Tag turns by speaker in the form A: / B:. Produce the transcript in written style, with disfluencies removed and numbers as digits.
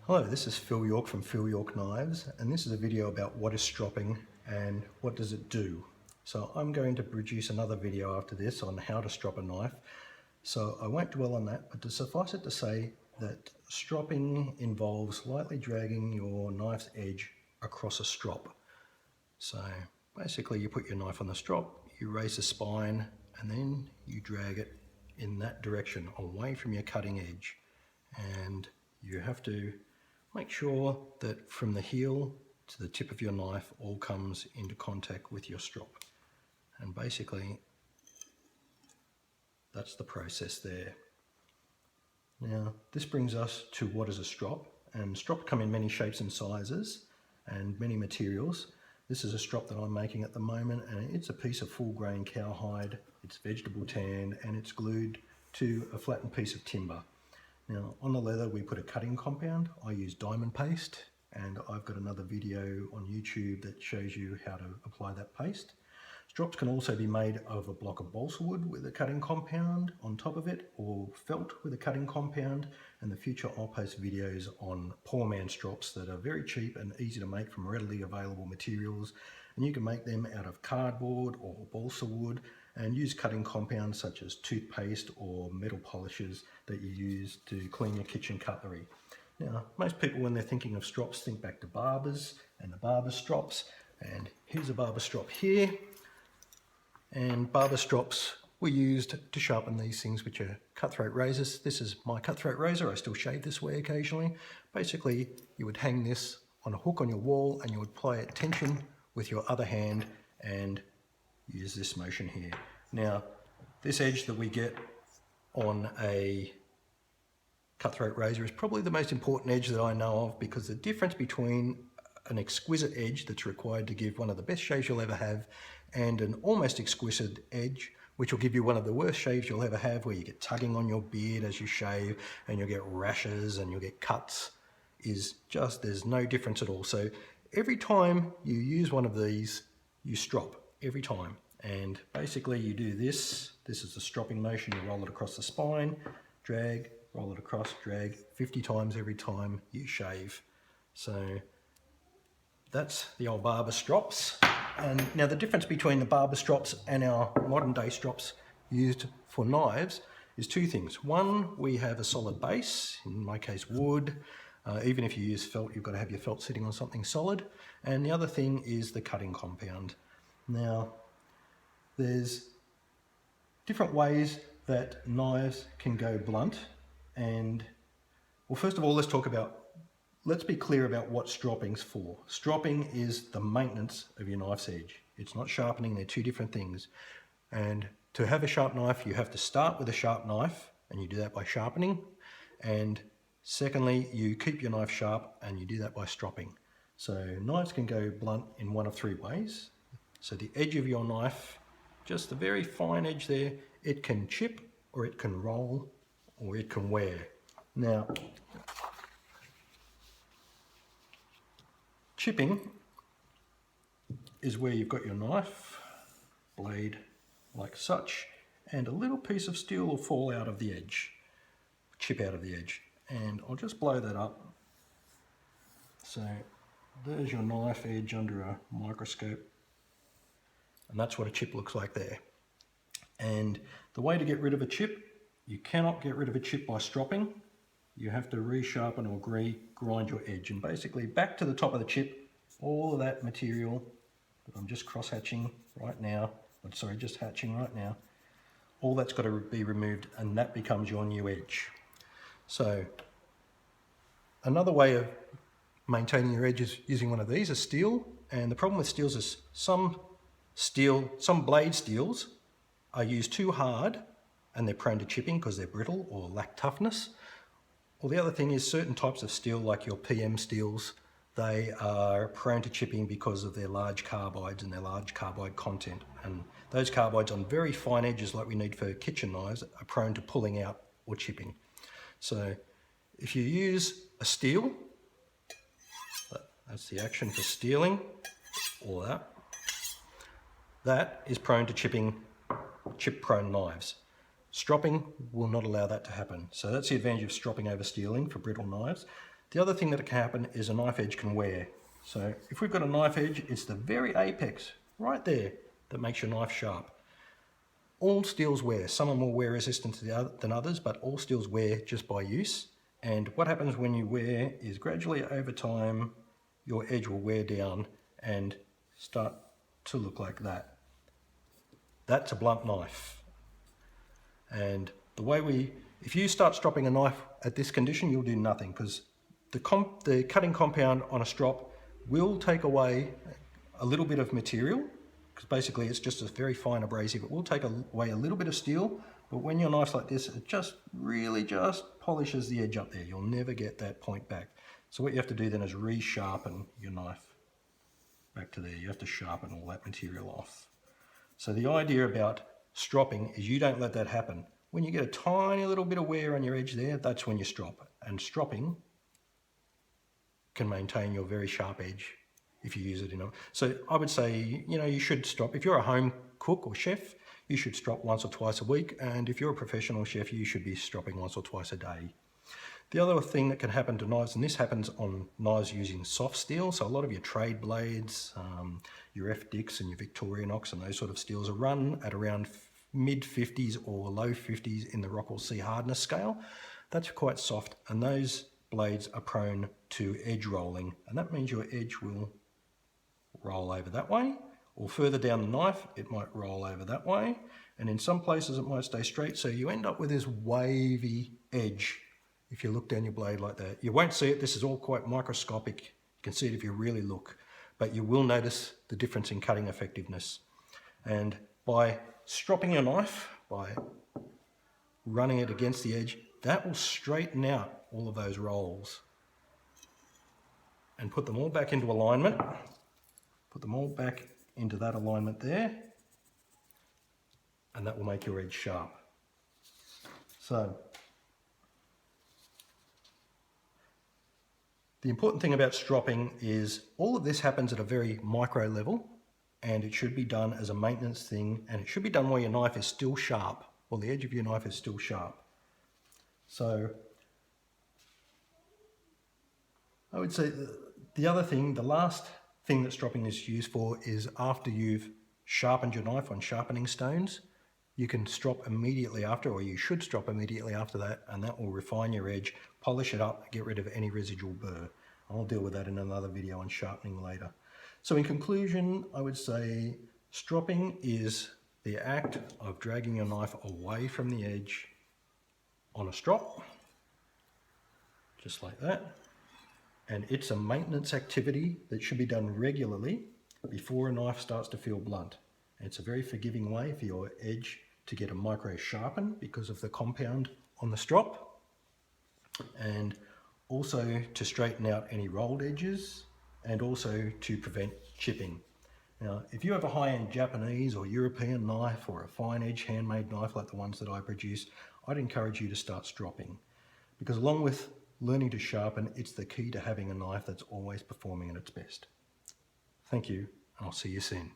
A: Hello, this is Phil York from Phil York Knives, and this is a video about what is stropping and what does it do. So I'm going to produce another video after this on how to strop a knife. So I won't dwell on that, but to suffice it to say that stropping involves lightly dragging your knife's edge across a strop. So basically you put your knife on the strop, you raise the spine, and then you drag it in that direction away from your cutting edge. And you have to make sure that from the heel to the tip of your knife all comes into contact with your strop. And basically that's the process there. Now this brings us to what is a strop, and strop come in many shapes and sizes and many materials. This is a strop that I'm making at the moment, and it's a piece of full grain cowhide, it's vegetable tanned, and it's glued to a flattened piece of timber. Now on the leather we put a cutting compound. I use diamond paste, and I've got another video on YouTube that shows you how to apply that paste. Strops can also be made of a block of balsa wood with a cutting compound on top of it, or felt with a cutting compound. In the future I'll post videos on poor man strops that are very cheap and easy to make from readily available materials, and you can make them out of cardboard or balsa wood and use cutting compounds such as toothpaste or metal polishes that you use to clean your kitchen cutlery. Now, most people when they're thinking of strops think back to barbers and the barber strops, and here's a barber strop here. And barber strops were used to sharpen these things, which are cutthroat razors. This is my cutthroat razor. I still shave this way occasionally. Basically, you would hang this on a hook on your wall and you would apply tension with your other hand and use this motion here. Now, this edge that we get on a cutthroat razor is probably the most important edge that I know of, because the difference between an exquisite edge that's required to give one of the best shaves you'll ever have and an almost exquisite edge which will give you one of the worst shaves you'll ever have, where you get tugging on your beard as you shave and you'll get rashes and you'll get cuts, is just, there's no difference at all. So every time you use one of these, you strop every time. And basically you do this is the stropping motion. You roll it across the spine, drag, roll it across, drag 50 times every time you shave. So that's the old barber strops. And now the difference between the barber strops and our modern day strops used for knives is two things. One, we have a solid base, in my case wood. Even if you use felt, you've got to have your felt sitting on something solid. And the other thing is the cutting compound. Now, there's different ways that knives can go blunt. And, well, first of all, let's be clear about what stropping's for. Stropping is the maintenance of your knife's edge. It's not sharpening, they're two different things. And to have a sharp knife, you have to start with a sharp knife, and you do that by sharpening. And secondly, you keep your knife sharp, and you do that by stropping. So knives can go blunt in one of three ways. So the edge of your knife, just the very fine edge there, it can chip, or it can roll, or it can wear. Now, chipping is where you've got your knife blade like such, and a little piece of steel will fall out of the edge, chip out of the edge. And I'll just blow that up. So there's your knife edge under a microscope, and that's what a chip looks like there. And the way to get rid of a chip, you cannot get rid of a chip by stropping. You have to resharpen or grind your edge, and basically back to the top of the chip, all of that material that I'm just cross-hatching right now, just hatching right now, all that's got to be removed, and that becomes your new edge. So another way of maintaining your edge is using one of these, a steel. And the problem with steels is some blade steels are used too hard and they're prone to chipping because they're brittle or lack toughness. Well, the other thing is certain types of steel, like your PM steels, they are prone to chipping because of their large carbides and their large carbide content. And those carbides on very fine edges like we need for kitchen knives are prone to pulling out or chipping. So if you use a steel, that's the action for steeling, or that is prone to chipping, chip-prone knives. Stropping will not allow that to happen. So that's the advantage of stropping over steeling for brittle knives. The other thing that can happen is a knife edge can wear. So if we've got a knife edge, it's the very apex right there that makes your knife sharp. All steels wear. Some are more wear resistant than others, but all steels wear just by use. And what happens when you wear is gradually over time, your edge will wear down and start to look like that. That's a blunt knife. And the way if you start stropping a knife at this condition, you'll do nothing, because the cutting compound on a strop will take away a little bit of material, because basically it's just a very fine abrasive. It will take away a little bit of steel, but when your knife's like this, it just really just polishes the edge up there. You'll never get that point back. So what you have to do then is resharpen your knife back to there. You have to sharpen all that material off. So the idea about stropping is you don't let that happen. When you get a tiny little bit of wear on your edge there, that's when you strop. And stropping can maintain your very sharp edge if you use it in a... So I would say, you know, you should strop. If you're a home cook or chef, you should strop once or twice a week. And if you're a professional chef, you should be stropping once or twice a day. The other thing that can happen to knives, and this happens on knives using soft steel, so a lot of your trade blades, your FDix and your Victorinox and those sort of steels are run at around mid 50s or low 50s in the Rockwell C hardness scale. That's quite soft, and those blades are prone to edge rolling, and that means your edge will roll over that way, or further down the knife it might roll over that way, and in some places it might stay straight, so you end up with this wavy edge. If you look down your blade like that, you won't see it. This is all quite microscopic. You can see it if you really look, but you will notice the difference in cutting effectiveness. And by stropping your knife, by running it against the edge, that will straighten out all of those rolls and put them all back into alignment. Put them all back into that alignment there, and that will make your edge sharp. So the important thing about stropping is all of this happens at a very micro level, and it should be done as a maintenance thing, and it should be done while your knife is still sharp, while the edge of your knife is still sharp. So I would say the other thing, the last thing that stropping is used for is after you've sharpened your knife on sharpening stones, you can strop immediately after, or you should strop immediately after that, and that will refine your edge, polish it up, get rid of any residual burr. I'll deal with that in another video on sharpening later. So in conclusion, I would say stropping is the act of dragging your knife away from the edge on a strop, just like that. And it's a maintenance activity that should be done regularly before a knife starts to feel blunt. It's a very forgiving way for your edge to get a micro sharpen because of the compound on the strop, and also to straighten out any rolled edges, and also to prevent chipping. Now, if you have a high-end Japanese or European knife or a fine edge handmade knife like the ones that I produce, I'd encourage you to start stropping, because along with learning to sharpen, it's the key to having a knife that's always performing at its best. Thank you, and I'll see you soon.